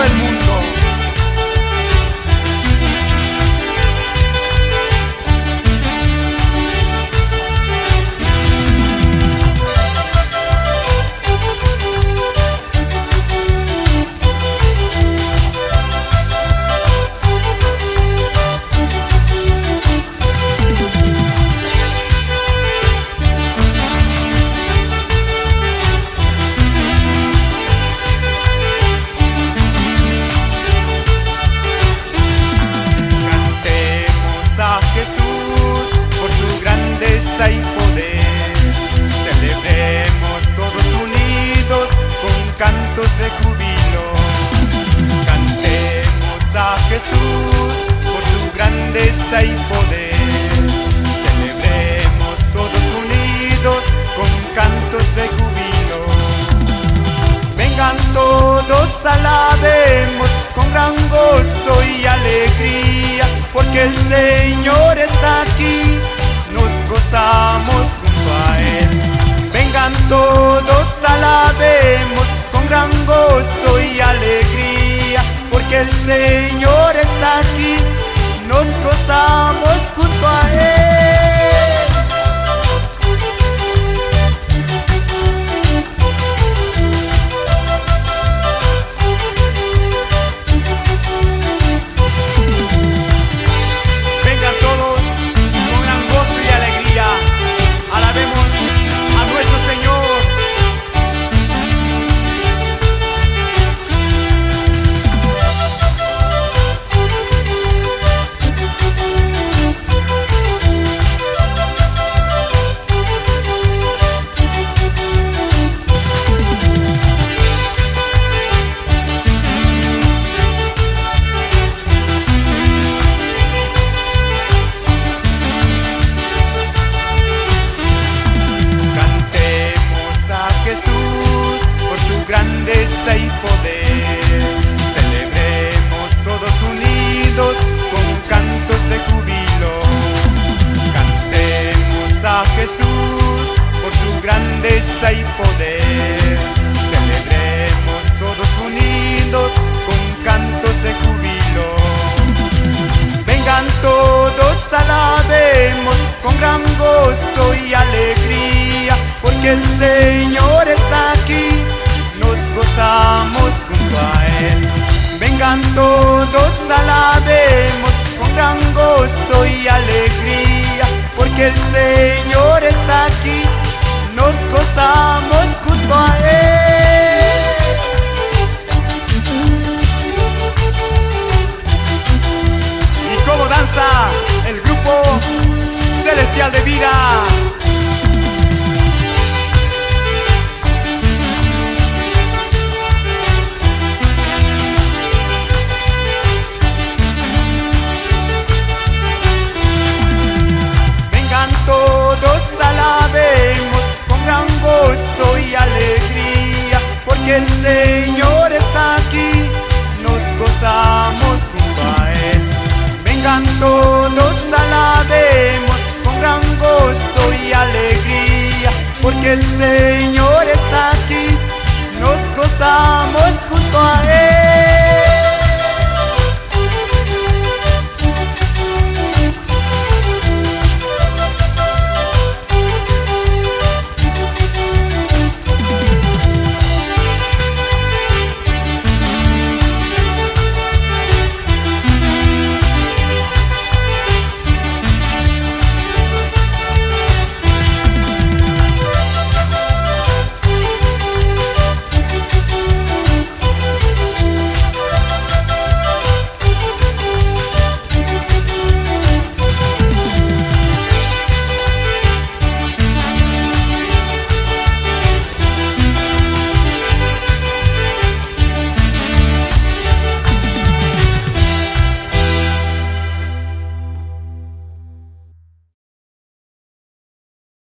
todo el mundo. Jesús por su grandeza y poder. Celebremos todos unidos con cantos de júbilo. Cantemos a Jesús por su grandeza y poder. Celebremos todos unidos con cantos de júbilo. Vengan todos, alabemos con gran gozo y alegría, porque el Señor está aquí, nos gozamos junto a Él. Vengan todos, alabemos con gran gozo y alegría, porque el Señor está aquí, nos gozamos junto a Él. Grandeza y poder, celebremos todos unidos con cantos de júbilo. Cantemos a Jesús por su grandeza y poder. Celebremos todos unidos con cantos de júbilo. Vengan todos, alabemos con gran gozo y alegría, porque el Señor está aquí, nos gozamos junto a Él. Vengan todos, alabemos con gran gozo y alegría, porque el Señor está aquí, nos gozamos junto a Él. Y como danza el grupo Celestial de Vida. Todos alabemos con gran gozo y alegría, porque el Señor está aquí, nos gozamos junto a Él. Vengan todos, alabemos con gran gozo y alegría, porque el Señor está aquí, nos gozamos junto a Él.